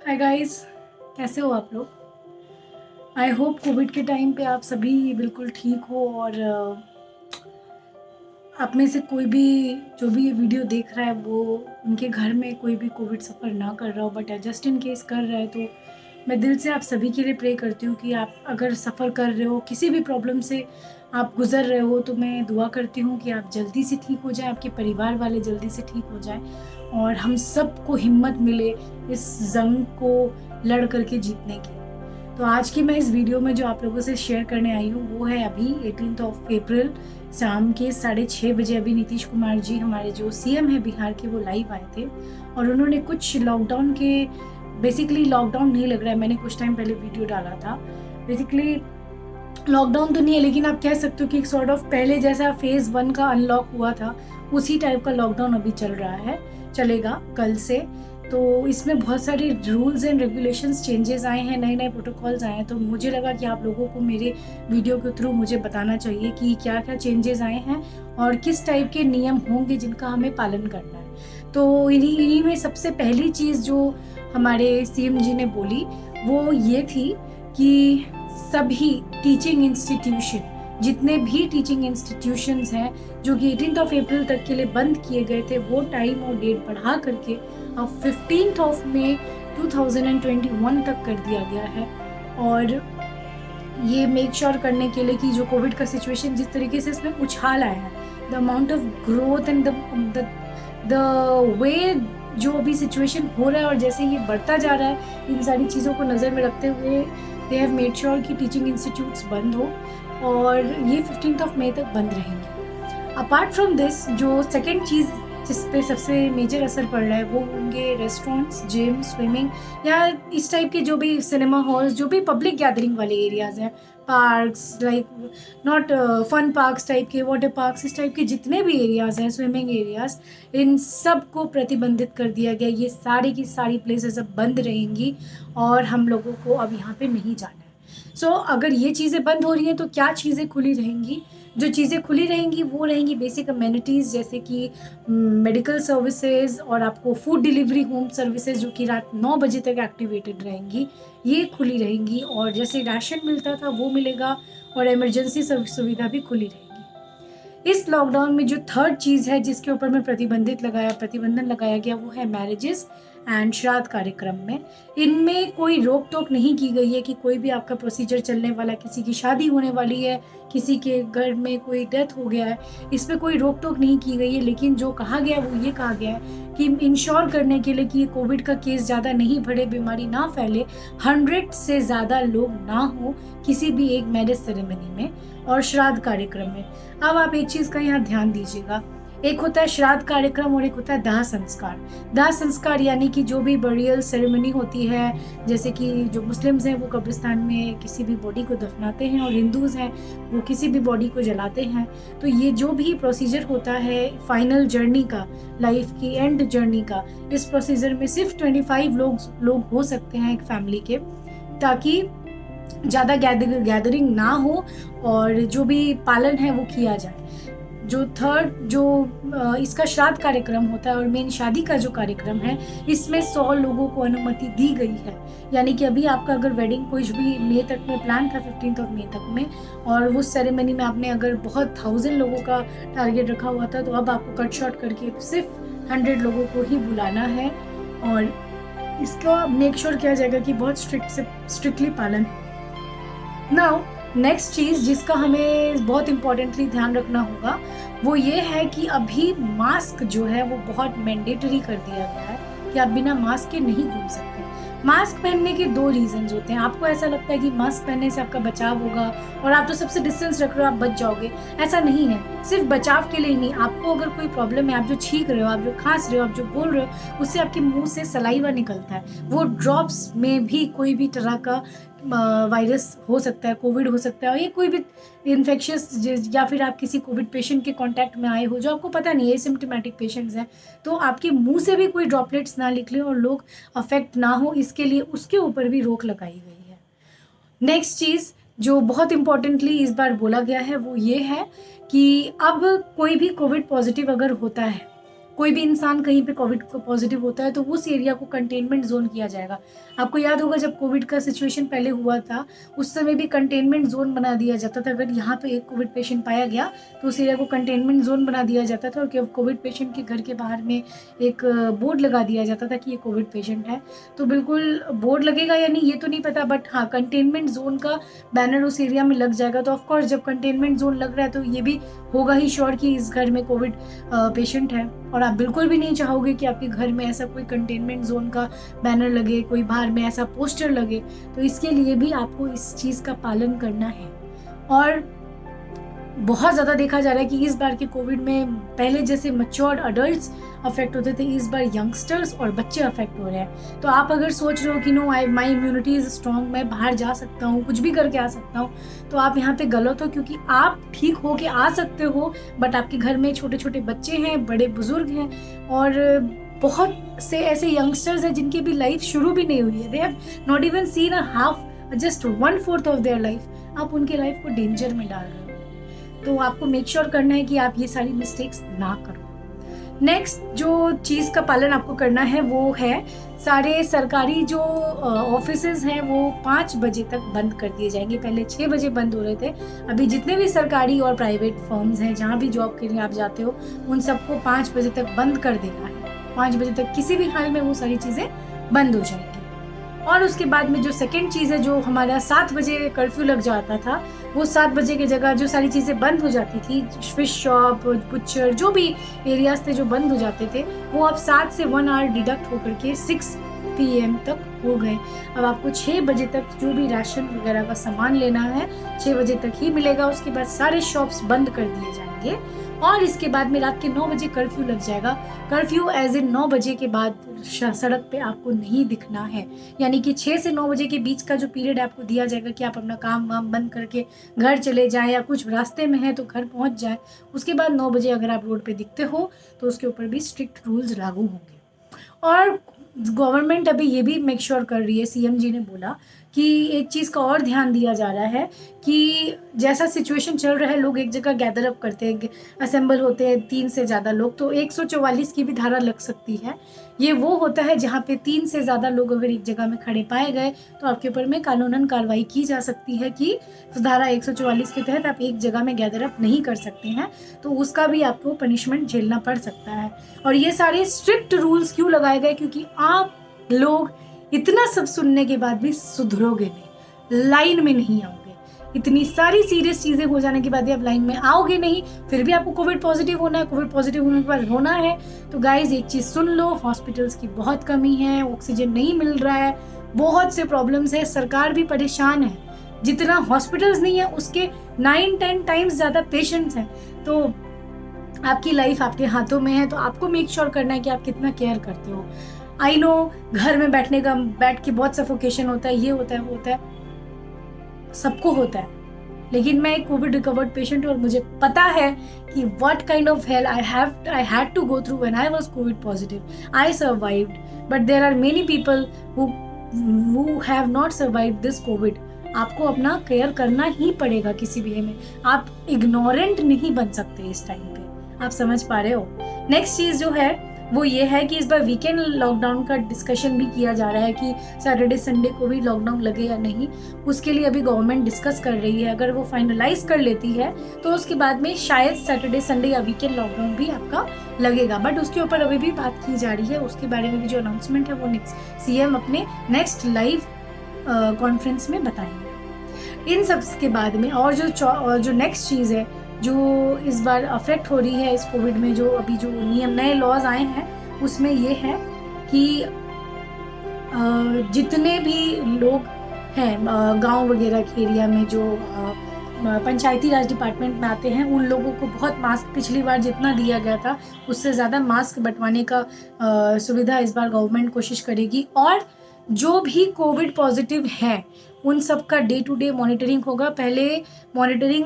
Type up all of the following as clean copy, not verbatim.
Hi guys, कैसे हो आप लोग। आई होप कोविड के टाइम पे आप सभी बिल्कुल ठीक हो और आप में से कोई भी जो भी ये वीडियो देख रहा है वो उनके घर में कोई भी कोविड सफ़र ना कर रहा हो, बट जस्ट इन केस कर रहा है तो मैं दिल से आप सभी के लिए प्रे करती हूँ कि आप अगर सफ़र कर रहे हो, किसी भी प्रॉब्लम से आप गुज़र रहे हो, तो मैं दुआ करती हूँ कि आप जल्दी से ठीक हो जाएं, आपके परिवार वाले जल्दी से ठीक हो जाएं और हम सबको हिम्मत मिले इस जंग को लड़ करके जीतने की। तो आज की मैं इस वीडियो में जो आप लोगों से शेयर करने आई हूँ वो है अभी 18 अप्रैल शाम के 6:30 बजे अभी नीतीश कुमार जी हमारे जो सीएम है बिहार के वो लाइव आए थे और उन्होंने कुछ लॉकडाउन के बेसिकली लॉकडाउन नहीं लग रहा है, मैंने कुछ टाइम पहले वीडियो डाला था। बेसिकली लॉकडाउन तो नहीं है लेकिन आप कह सकते हो कि एक सॉर्ट ऑफ पहले जैसा फेज़ 1 का अनलॉक हुआ था उसी टाइप का लॉकडाउन अभी चल रहा है, चलेगा कल से। तो इसमें बहुत सारे रूल्स एंड रेगुलेशंस चेंजेस आए हैं, नए नए प्रोटोकॉल्स आए हैं, तो मुझे लगा कि आप लोगों को मेरे वीडियो के थ्रू मुझे बताना चाहिए कि क्या क्या चेंजेस आए हैं और किस टाइप के नियम होंगे जिनका हमें पालन करना है। तो इन्हीं में सबसे पहली चीज़ जो हमारे सीएम जी ने बोली वो ये थी कि सभी टीचिंग इंस्टीट्यूशन, जितने भी टीचिंग इंस्टीट्यूशंस हैं जो कि 18 अप्रैल तक के लिए बंद किए गए थे, वो टाइम और डेट बढ़ा करके अब 15 मई 2021 तक कर दिया गया है। और ये मेक श्योर करने के लिए कि जो कोविड का सिचुएशन जिस तरीके से इसमें उछाल आया है, the amount of growth and the way जो अभी सिचुएशन हो रहा है और जैसे ये बढ़ता जा रहा है, इन सारी चीज़ों को नज़र में रखते हुए दे हैव मेड श्योर कि टीचिंग इंस्टीट्यूट्स बंद हो और ये 15 मई तक बंद रहेंगे। अपार्ट फ्रॉम दिस जो सेकेंड चीज़ जिस पे सबसे मेजर असर पड़ रहा है वो होंगे रेस्टोरेंट्स, जिम, स्विमिंग या इस टाइप के जो भी सिनेमा हॉल्स, जो भी पब्लिक गैदरिंग वाले एरियाज़ हैं, parks like not fun parks type के, वाटर पार्क्स, इस टाइप के जितने भी एरियाज़ हैं, स्विमिंग एरियाज़, इन सब को प्रतिबंधित कर दिया गया। ये सारी की सारी प्लेसेस अब बंद रहेंगी और हम लोगों को अब यहाँ पे नहीं जाना है। सो अगर ये चीज़ें बंद हो रही हैं तो क्या चीज़ें खुली रहेंगी? जो चीज़ें खुली रहेंगी वो रहेंगी बेसिक अमेनिटीज़ जैसे कि मेडिकल सर्विसेज और आपको फूड डिलीवरी होम सर्विसेज जो कि रात 9 बजे तक एक्टिवेटेड रहेंगी, ये खुली रहेंगी। और जैसे राशन मिलता था वो मिलेगा और इमरजेंसी सुविधा भी खुली रहेगी। इस लॉकडाउन में जो थर्ड चीज़ है जिसके ऊपर में प्रतिबंधन लगाया गया वो है मैरिजेस एंड श्राद्ध कार्यक्रम में। इनमें कोई रोक टोक नहीं की गई है कि कोई भी आपका प्रोसीजर चलने वाला, किसी की शादी होने वाली है, किसी के घर में कोई डेथ हो गया है, इस पर कोई रोक टोक नहीं की गई है। लेकिन जो कहा गया वो ये कहा गया है कि इंश्योर करने के लिए कि ये कोविड का केस ज़्यादा नहीं बढ़े, बीमारी ना फैले, 100 से ज़्यादा लोग ना हो किसी भी एक मैरिज सेरेमनी में और श्राद्ध कार्यक्रम में। अब आप एक चीज़ का यहाँ ध्यान दीजिएगा, एक होता है श्राद्ध कार्यक्रम और एक होता है दाह संस्कार। दाह संस्कार यानी कि जो भी बरियल सेरेमनी होती है, जैसे कि जो मुस्लिम्स हैं वो कब्रिस्तान में किसी भी बॉडी को दफनाते हैं और हिंदूज़ हैं वो किसी भी बॉडी को जलाते हैं। तो ये जो भी प्रोसीजर होता है फाइनल जर्नी का, लाइफ की एंड जर्नी का, इस प्रोसीजर में सिर्फ 25 लोग हो सकते हैं एक फैमिली के, ताकि ज़्यादा गैदरिंग ना हो और जो भी पालन है वो किया जाए। जो थर्ड जो इसका श्राद्ध कार्यक्रम होता है और मेन शादी का जो कार्यक्रम है, इसमें 100 लोगों को अनुमति दी गई है। यानी कि अभी आपका अगर वेडिंग कुछ भी मई तक में प्लान था, 15 मई तक में, और उस सेरेमनी में आपने अगर बहुत 1000 लोगों का टारगेट रखा हुआ था, तो अब आपको कट शॉर्ट करके सिर्फ 100 लोगों को ही बुलाना है और इसका मेक श्योर किया जाएगा कि बहुत स्ट्रिक्टली पालन। नाउ नेक्स्ट चीज़ जिसका हमें बहुत इम्पोर्टेंटली ध्यान रखना होगा वो ये है कि अभी मास्क जो है वो बहुत मैंडेटरी कर दिया गया है कि आप बिना मास्क के नहीं घूम सकते। मास्क पहनने के 2 रीजंस होते हैं। आपको ऐसा लगता है कि मास्क पहनने से आपका बचाव होगा और आप तो सबसे डिस्टेंस रख रहे हो, आप बच जाओगे। ऐसा नहीं है, सिर्फ बचाव के लिए ही नहीं। आपको अगर कोई प्रॉब्लम है, आप जो छींक रहे हो, आप जो खांस रहे हो, आप जो बोल रहे हो, उससे आपके मुंह से सलाइवा निकलता है, वो ड्रॉप्स में भी कोई भी तरह का वायरस हो सकता है, कोविड हो सकता है, और ये कोई भी इन्फेक्शियस या फिर आप किसी कोविड पेशेंट के कांटेक्ट में आए हो जो आपको पता नहीं है, सिम्टोमेटिक पेशेंट्स हैं, तो आपके मुंह से भी कोई ड्रॉपलेट्स ना निकले और लोग अफेक्ट ना हो, इसके लिए उसके ऊपर भी रोक लगाई गई है। नेक्स्ट चीज़ जो बहुत इम्पॉर्टेंटली इस बार बोला गया है वो ये है कि अब कोई भी कोविड पॉजिटिव अगर होता है कोई भी इंसान कहीं पे कोविड को पॉजिटिव होता है तो उस एरिया को कंटेनमेंट जोन किया जाएगा। आपको याद होगा जब कोविड का सिचुएशन पहले हुआ था, उस समय भी कंटेनमेंट जोन बना दिया जाता था। अगर यहाँ पे एक कोविड पेशेंट पाया गया तो उस एरिया को कंटेनमेंट जोन बना दिया जाता था और कोविड पेशेंट के घर के बाहर में एक बोर्ड लगा दिया जाता था कि ये कोविड पेशेंट है। तो बिल्कुल बोर्ड लगेगा या नहीं ये तो नहीं पता, बट हाँ कंटेनमेंट जोन का बैनर उस एरिया में लग जाएगा। तो ऑफकोर्स जब कंटेनमेंट जोन लग रहा है तो ये भी होगा ही श्योर कि इस घर में कोविड पेशेंट है। और आप बिल्कुल भी नहीं चाहोगे कि आपके घर में ऐसा कोई कंटेनमेंट जोन का बैनर लगे, कोई बाहर में ऐसा पोस्टर लगे। तो इसके लिए भी आपको इस चीज़ का पालन करना है। और बहुत ज़्यादा देखा जा रहा है कि इस बार के कोविड में पहले जैसे मैच्योर्ड अडल्ट्स अफेक्ट होते थे, इस बार यंगस्टर्स और बच्चे अफेक्ट हो रहे हैं। तो आप अगर सोच रहे हो कि know my immunity is strong, मैं बाहर जा सकता हूँ, कुछ भी करके आ सकता हूँ, तो आप यहाँ पे गलत हो। क्योंकि आप ठीक हो के आ सकते हो बट आपके घर में छोटे छोटे बच्चे हैं, बड़े बुजुर्ग हैं और बहुत से ऐसे यंगस्टर्स हैं जिनकी भी लाइफ शुरू भी नहीं हुई है। They have not even seen a half, just 1/4 of their life. आप उनके लाइफ को डेंजर में डाल रहे हो। तो आपको मेक श्योर करना है कि आप ये सारी मिस्टेक्स ना करो। नेक्स्ट जो चीज़ का पालन आपको करना है वो है सारे सरकारी जो ऑफिसेज हैं वो 5 बजे तक बंद कर दिए जाएंगे। पहले 6 बजे बंद हो रहे थे। अभी जितने भी सरकारी और प्राइवेट फर्म्स हैं जहाँ भी जॉब के लिए आप जाते हो उन सबको 5 बजे तक बंद कर देना है। 5 बजे तक किसी भी हाल में वो सारी चीज़ें बंद हो जाएंगी। और उसके बाद में जो सेकेंड चीज़ है, जो हमारा 7 बजे कर्फ्यू लग जाता था, वो 7 बजे की जगह जो सारी चीज़ें बंद हो जाती थी, फिश शॉप, बुचर, जो भी एरियाज थे जो बंद हो जाते थे, वो अब 7 से 1 आवर डिडक्ट होकर के 6 PM तक हो गए। अब आपको 6 बजे तक जो भी राशन वगैरह का सामान लेना है 6 बजे तक ही मिलेगा। उसके बाद सारे शॉप्स बंद कर दिए जाएंगे और इसके बाद में रात के 9 बजे कर्फ्यू लग जाएगा। कर्फ्यू एज इन 9 बजे के बाद सड़क पे आपको नहीं दिखना है। यानी कि 6 से 9 बजे के बीच का जो पीरियड आपको दिया जाएगा कि आप अपना काम वाम बंद करके घर चले जाएं या कुछ रास्ते में है तो घर पहुंच जाएं। उसके बाद 9 बजे अगर आप रोड पे दिखते हो तो उसके ऊपर भी स्ट्रिक्ट रूल्स लागू होंगे। और गवर्नमेंट अभी ये भी मेक श्योर कर रही है, CM जी ने बोला कि एक चीज़ का और ध्यान दिया जा रहा है कि जैसा सिचुएशन चल रहा है, लोग एक जगह गैदर अप करते हैं, असेंबल होते हैं 3 से ज़्यादा लोग, तो 144 की भी धारा लग सकती है। ये वो होता है जहाँ पे 3 से ज़्यादा लोग अगर एक जगह में खड़े पाए गए तो आपके ऊपर में कानूनन कार्रवाई की जा सकती है कि धारा 144 के तहत आप एक जगह में गैदर अप नहीं कर सकते हैं, तो उसका भी आपको पनिशमेंट झेलना पड़ सकता है। और ये सारे स्ट्रिक्ट रूल्स क्यों लगाए गए? क्योंकि आप लोग इतना सब सुनने के बाद भी सुधरोगे नहीं, लाइन में नहीं आओगे। इतनी सारी सीरियस चीज़ें हो जाने के बाद भी आप लाइन में आओगे नहीं, फिर भी आपको कोविड पॉजिटिव होना है, कोविड पॉजिटिव होने के बाद रोना है। तो गाइज एक चीज़ सुन लो, हॉस्पिटल्स की बहुत कमी है, ऑक्सीजन नहीं मिल रहा है, बहुत से प्रॉब्लम्स है, सरकार भी परेशान है। जितना हॉस्पिटल्स नहीं है उसके 9-10 टाइम्स ज़्यादा पेशेंट्स हैं। तो आपकी लाइफ आपके हाथों में है, तो आपको मेक श्योर करना है कि आप कितना केयर करते हो। आई नो घर में बैठ के बहुत सफोकेशन होता है, ये होता है, वो होता है, सबको होता है। लेकिन मैं एक कोविड रिकवर्ड पेशेंट हूँ और मुझे पता है कि what kind of hell I had to go through when I was covid positive. I survived, but there are many people who have not survived this covid. आपको अपना केयर करना ही पड़ेगा किसी भी में। आप इग्नोरेंट नहीं बन सकते इस टाइम पे। आप समझ पा रहे हो? नेक्स्ट चीज़ जो है वो ये है कि इस बार वीकेंड लॉकडाउन का डिस्कशन भी किया जा रहा है कि सैटरडे संडे को भी लॉकडाउन लगे या नहीं। उसके लिए अभी गवर्नमेंट डिस्कस कर रही है। अगर वो फाइनलाइज कर लेती है तो उसके बाद में शायद सैटरडे संडे या वीकेंड लॉकडाउन भी आपका लगेगा, बट उसके ऊपर अभी भी बात की जा रही है। उसके बारे में भी जो अनाउंसमेंट है वो CM अपने नेक्स्ट लाइव कॉन्फ्रेंस में बताएंगे। इन सब के बाद में और जो नेक्स्ट चीज़ है जो इस बार अफेक्ट हो रही है इस कोविड में, जो अभी जो नियम नए लॉज आए हैं उसमें ये है कि जितने भी लोग हैं गांव वगैरह के एरिया में जो पंचायती राज डिपार्टमेंट में आते हैं, उन लोगों को बहुत मास्क पिछली बार जितना दिया गया था उससे ज़्यादा मास्क बंटवाने का सुविधा इस बार गवर्नमेंट कोशिश करेगी। और जो भी कोविड पॉजिटिव है उन सब का डे टू डे मॉनिटरिंग होगा। पहले मॉनिटरिंग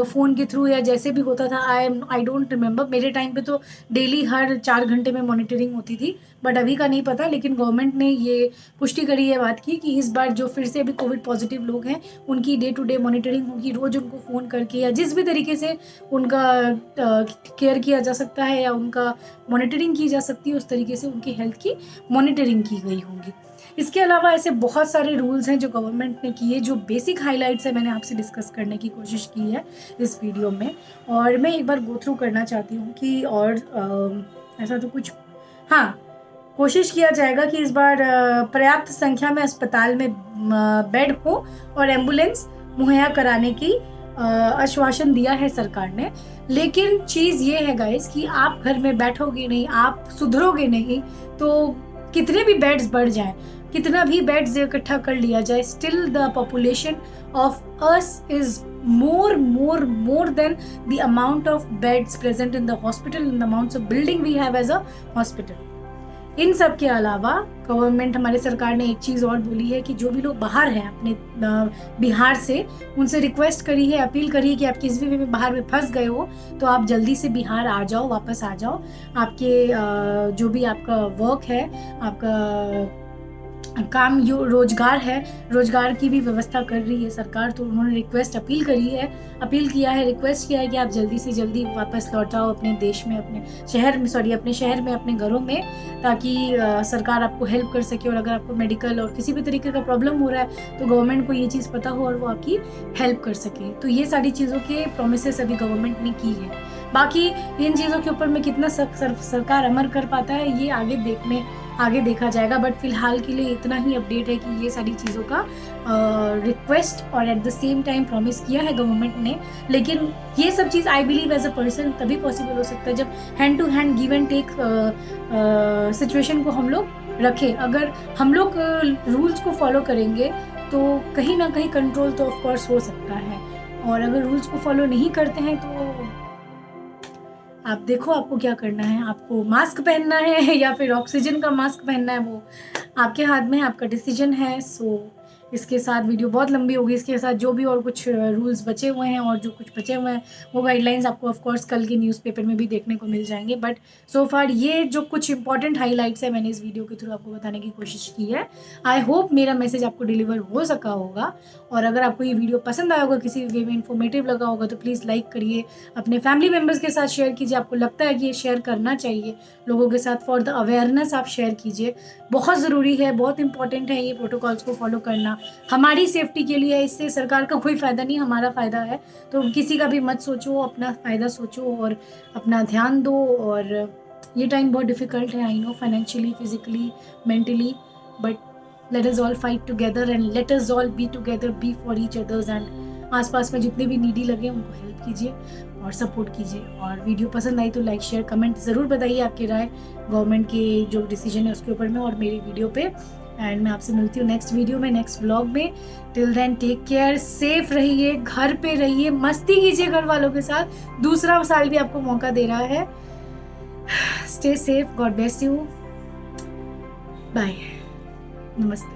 फ़ोन के थ्रू या जैसे भी होता था, आई डोंट रिमेंबर, मेरे टाइम पे तो डेली हर 4 घंटे में मॉनिटरिंग होती थी, बट अभी का नहीं पता। लेकिन गवर्नमेंट ने ये पुष्टि करी है बात की कि इस बार जो फिर से अभी कोविड पॉजिटिव लोग हैं उनकी डे टू डे मॉनिटरिंग होगी, रोज़ उनको फ़ोन करके या जिस भी तरीके से उनका केयर किया जा सकता है या उनका मॉनिटरिंग की जा सकती है, उस तरीके से उनकी हेल्थ की मॉनिटरिंग की गई होगी। इसके अलावा ऐसे बहुत सारे रूल्स हैं जो गवर्नमेंट ने किए, जो बेसिक हाइलाइट्स है मैंने आपसे डिस्कस करने की कोशिश की है इस वीडियो में। और मैं एक बार गो थ्रू करना चाहती हूँ कि और ऐसा तो कुछ, हाँ, कोशिश किया जाएगा कि इस बार पर्याप्त संख्या में अस्पताल में बेड हो और एम्बुलेंस मुहैया कराने की आश्वासन दिया है सरकार ने। लेकिन चीज़ ये है गाइस कि आप घर में बैठोगे नहीं, आप सुधरोगे नहीं, तो कितने भी बेड्स बढ़ जाएं, कितना भी बेड्स इकट्ठा कर लिया जाए, still the population of us is more than the amount of beds present in the hospital and the amounts of building we have as a hospital. इन सब के अलावा गवर्नमेंट, हमारे सरकार ने एक चीज़ और बोली है कि जो भी लोग बाहर हैं अपने बिहार से, उनसे रिक्वेस्ट करी है, अपील करी है कि आप किसी भी बाहर में फंस गए हो तो आप जल्दी से बिहार आ जाओ, वापस आ जाओ। आपके जो भी आपका वर्क है, आपका काम, जो रोजगार है, रोजगार की भी व्यवस्था कर रही है सरकार। तो उन्होंने अपील किया है, रिक्वेस्ट किया है कि आप जल्दी से जल्दी वापस लौट आओ अपने देश में, अपने शहर में, अपने घरों में, ताकि सरकार आपको हेल्प कर सके। और अगर आपको मेडिकल और किसी भी तरीके का प्रॉब्लम हो रहा है तो गवर्नमेंट को ये चीज़ पता हो और वो आपकी हेल्प कर सके। तो ये सारी चीज़ों के प्रोमिसेस अभी गवर्नमेंट ने की है। बाकी इन चीज़ों के ऊपर में कितना सरकार अमल कर पाता है ये आगे देखा जाएगा। बट फिलहाल के लिए इतना ही अपडेट है कि ये सारी चीज़ों का रिक्वेस्ट और at the same time promise किया है गवर्नमेंट ने। लेकिन ये सब चीज़ I believe as a person तभी पॉसिबल हो सकता है जब hand to hand give and take situation को हम लोग रखें। अगर हम लोग रूल्स को फॉलो करेंगे तो कहीं ना कहीं कंट्रोल तो ऑफ कोर्स हो सकता है, और अगर रूल्स को फॉलो नहीं करते हैं तो आप देखो आपको क्या करना है। आपको मास्क पहनना है या फिर ऑक्सीजन का मास्क पहनना है, वो आपके हाथ में, आपका डिसीजन है। सो इसके साथ वीडियो बहुत लंबी होगी। इसके साथ जो भी और कुछ रूल्स बचे हुए हैं और जो कुछ बचे हुए हैं वो गाइडलाइंस आपको ऑफ कोर्स कल के न्यूज़पेपर में भी देखने को मिल जाएंगे। बट सो फार ये जो कुछ इंपॉर्टेंट हाइलाइट्स है मैंने इस वीडियो के थ्रू आपको बताने की कोशिश की है। आई होप मेरा मैसेज आपको डिलीवर हो सका होगा। और अगर आपको ये वीडियो पसंद आया होगा, किसी वे में इन्फॉर्मेटिव लगा होगा, तो प्लीज़ लाइक करिए, अपने फैमिली मेम्बर्स के साथ शेयर कीजिए। आपको लगता है कि ये शेयर करना चाहिए लोगों के साथ, फॉर द अवेयरनेस आप शेयर कीजिए। बहुत ज़रूरी है, बहुत इंपॉर्टेंट है ये प्रोटोकॉल्स को फॉलो करना, हमारी सेफ्टी के लिए। इससे सरकार का कोई फ़ायदा नहीं, हमारा फ़ायदा है। तो किसी का भी मत सोचो, अपना फ़ायदा सोचो और अपना ध्यान दो। और ये टाइम बहुत डिफ़िकल्ट है, I know, financially, physically, mentally, but let us all fight together and let us all be together, be for each others. And आसपास में जितने भी नीडी लगे उनको हेल्प कीजिए और सपोर्ट कीजिए। और वीडियो पसंद आई तो लाइक, शेयर, कमेंट ज़रूर बताइए आपकी राय गवर्नमेंट के जो डिसीजन है उसके ऊपर में और मेरी वीडियो पे। एंड मैं आपसे मिलती हूँ नेक्स्ट वीडियो में, नेक्स्ट व्लॉग में। Till then take care, safe रहिए, घर पे रहिए, मस्ती कीजिए घर वालों के साथ। दूसरा साल भी आपको मौका दे रहा है। Stay safe, god bless you, bye, नमस्ते।